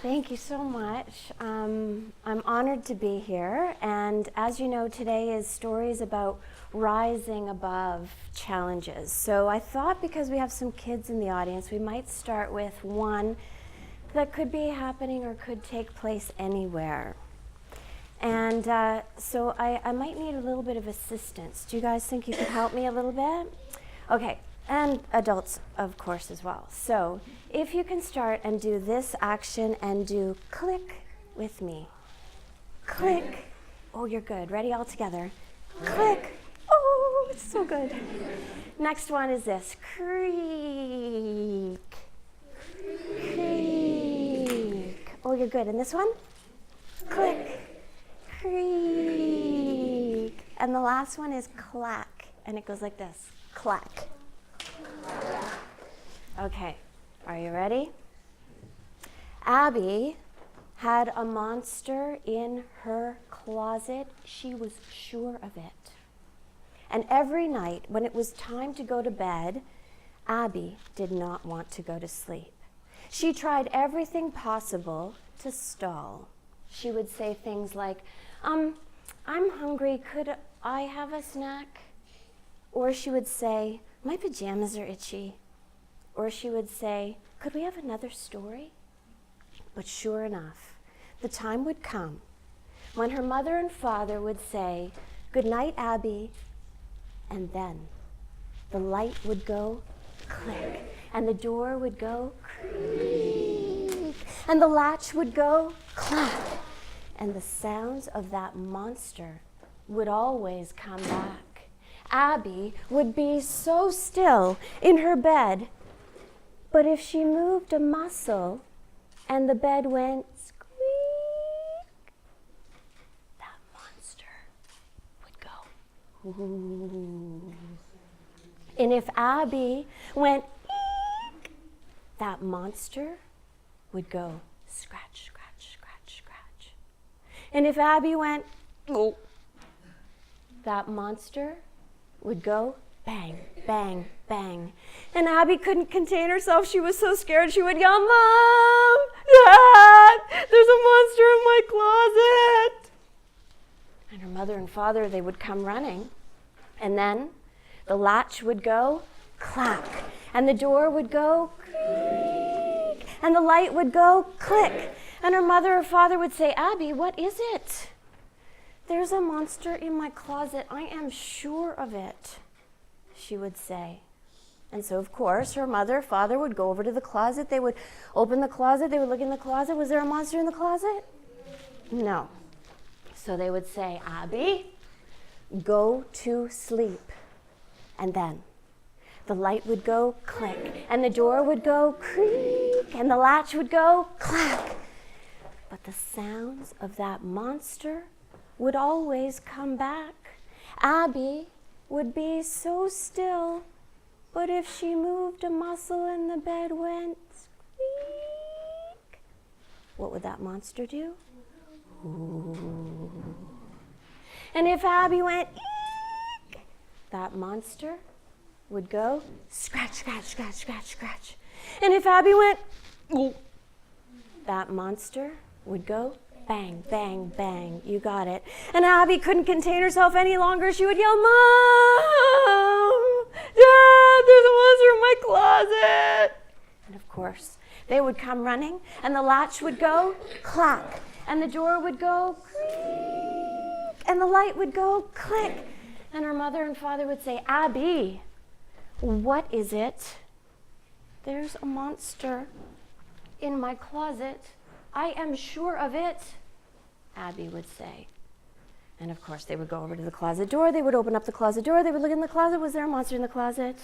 Thank you so much. I'm honored to be here, and as you know, today is stories about rising above challenges. So I thought because we have some kids in the audience, we might start with one that could be happening or could take place anywhere. And so I might need a little bit of assistance. Do you guys think you could help me a little bit? Okay. And adults, of course, as well. So if you can start and do this action and do click with me. Click. Oh, you're good. Ready? All together. Click. Oh, it's so good. Next one is this. Creak. Creak. Oh, you're good. And this one? Click. Creak. And the last one is clack. And it goes like this. Clack. Okay, are you ready? Abbey had a monster in her closet. She was sure of it. And every night when it was time to go to bed, Abbey did not want to go to sleep. She tried everything possible to stall. She would say things like, I'm hungry, could I have a snack? Or she would say, my pajamas are itchy. Or she would say, could we have another story? But sure enough, the time would come when her mother and father would say, good night, Abbey. And then the light would go click, and the door would go creak, and the latch would go clack, and the sounds of that monster would always come back. Abbey would be so still in her bed, but if she moved a muscle and the bed went squeak, that monster would go. Ooh. And if Abbey went eek, that monster would go scratch, scratch, scratch, scratch. And if Abbey went oh, that monster would go bang, bang, bang. And Abbey couldn't contain herself. She was so scared. She would yell, Mom! Dad! There's a monster in my closet! And her mother and father, they would come running. And then the latch would go clack. And the door would go creak. And the light would go click. And her mother or father would say, Abbey, what is it? There's a monster in my closet. I am sure of it, she would say. And so, of course, her mother or father would go over to the closet. They would open the closet. They would look in the closet. Was there a monster in the closet? No. So they would say, Abbey, go to sleep. And then the light would go click, and the door would go creak, and the latch would go clack. But the sounds of that monster would always come back. Abbey would be so still, but if she moved a muscle and the bed went squeak, what would that monster do? Ooh. And if Abbey went eek, that monster would go scratch, scratch, scratch, scratch, scratch. And if Abbey went ooh, that monster would go bang, bang, bang. You got it. And Abbey couldn't contain herself any longer. She would yell, Mom! Dad, there's a monster in my closet! And of course, they would come running, and the latch would go clack, and the door would go creak, and the light would go click. And her mother and father would say, Abbey, what is it? There's a monster in my closet. I am sure of it, Abbey would say. And of course, they would go over to the closet door. They would open up the closet door. They would look in the closet. Was there a monster in the closet?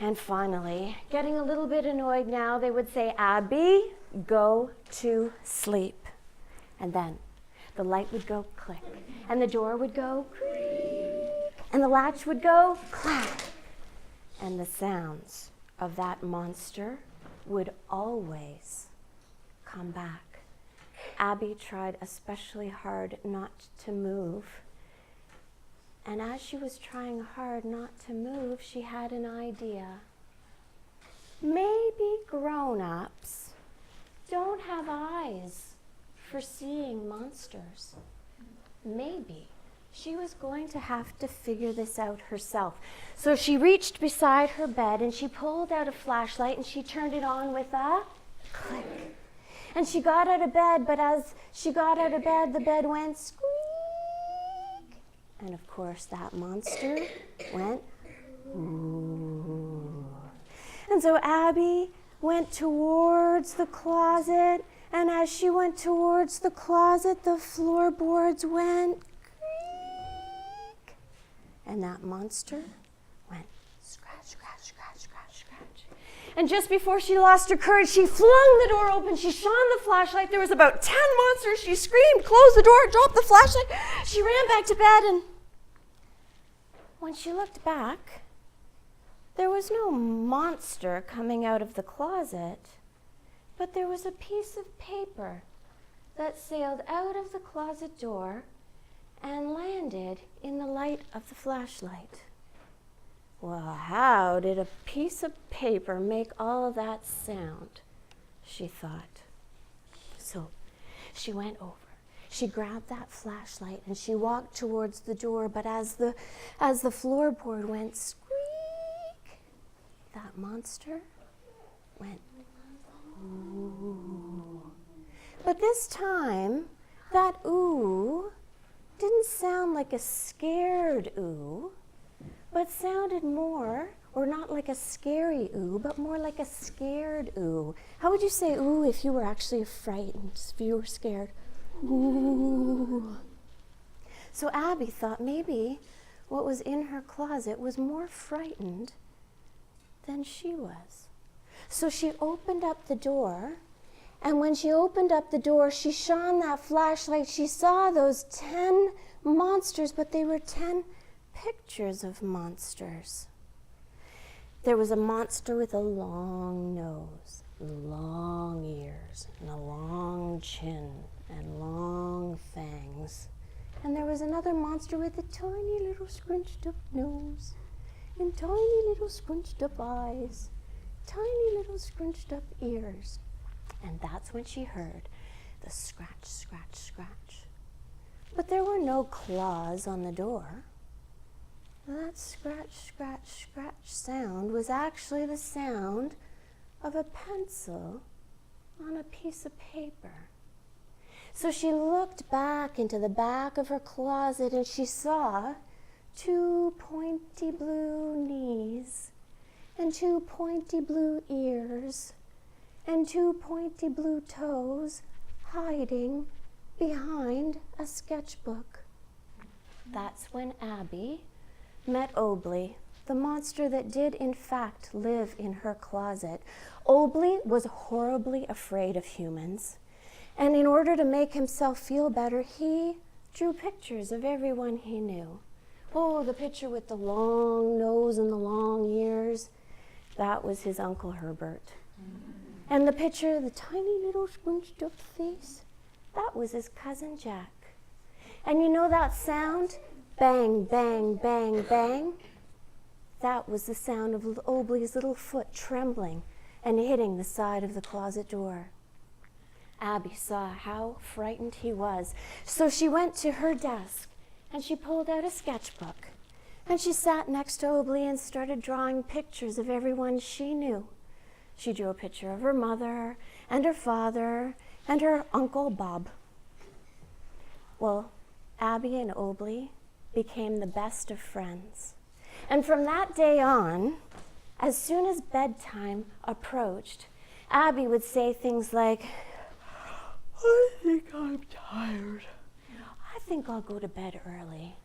And finally, getting a little bit annoyed now, they would say, Abbey, go to sleep. And then the light would go click, and the door would go creak, and the latch would go clack. And the sounds of that monster would always come back. Abbey tried especially hard not to move. And as she was trying hard not to move, she had an idea. Maybe grown-ups don't have eyes for seeing monsters. Maybe she was going to have to figure this out herself. So she reached beside her bed and she pulled out a flashlight and she turned it on with a click. And she got out of bed, but as she got out of bed, the bed went squeak. And of course, that monster went ooh. And so Abbey went towards the closet, and as she went towards the closet, the floorboards went creak. And that monster went scratch, scratch, scratch, scratch, scratch. And just before she lost her courage, she flung the door open. She shone the flashlight. There was about 10 monsters. She screamed, closed the door, dropped the flashlight. She ran back to bed, and when she looked back, there was no monster coming out of the closet, but there was a piece of paper that sailed out of the closet door and landed in the light of the flashlight. Well, how did a piece of paper make all that sound? She thought. So she went over. She grabbed that flashlight and she walked towards the door, but as the floorboard went squeak, that monster went ooh. But this time, that ooh didn't sound like a scared ooh, but sounded more, or not like a scary ooh, but more like a scared ooh. How would you say ooh if you were actually frightened, if you were scared? Ooh. So Abbey thought maybe what was in her closet was more frightened than she was. So she opened up the door, and when she opened up the door, she shone that flashlight. She saw those 10 monsters, but they were 10 pictures of monsters. There was a monster with a long nose, long ears, and a long chin, and long fangs. And there was another monster with a tiny little scrunched up nose, and tiny little scrunched up eyes, tiny little scrunched up ears. And that's when she heard the scratch, scratch, scratch. But there were no claws on the door. That scratch, scratch, scratch sound was actually the sound of a pencil on a piece of paper. So she looked back into the back of her closet and she saw 2 pointy blue knees and 2 pointy blue ears and 2 pointy blue toes hiding behind a sketchbook. That's when Abbey met Obley, the monster that did in fact live in her closet. Obley was horribly afraid of humans, and in order to make himself feel better, he drew pictures of everyone he knew. Oh, the picture with the long nose and the long ears, that was his Uncle Herbert. And the picture of the tiny little scrunched up face, that was his cousin Jack. And you know that sound? Bang, bang, bang, bang. That was the sound of Obley's little foot trembling and hitting the side of the closet door. Abbey saw how frightened he was, so she went to her desk and she pulled out a sketchbook and she sat next to Obley and started drawing pictures of everyone she knew. She drew a picture of her mother and her father and her Uncle Bob. Well, Abbey and Obley became the best of friends. And from that day on, as soon as bedtime approached, Abbey would say things like, I think I'm tired. I think I'll go to bed early.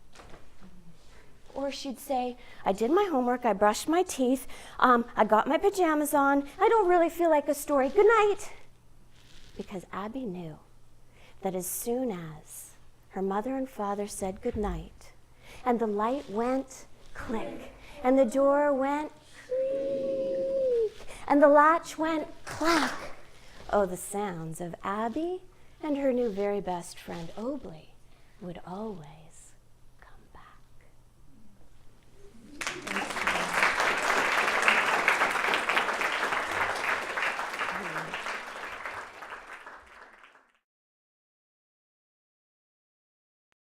Or she'd say, I did my homework, I brushed my teeth, I got my pajamas on, I don't really feel like a story, good night. Because Abbey knew that as soon as her mother and father said good night, and the light went click, and the door went creak, and the latch went clack, oh, the sounds of Abbey and her new very best friend Obley would always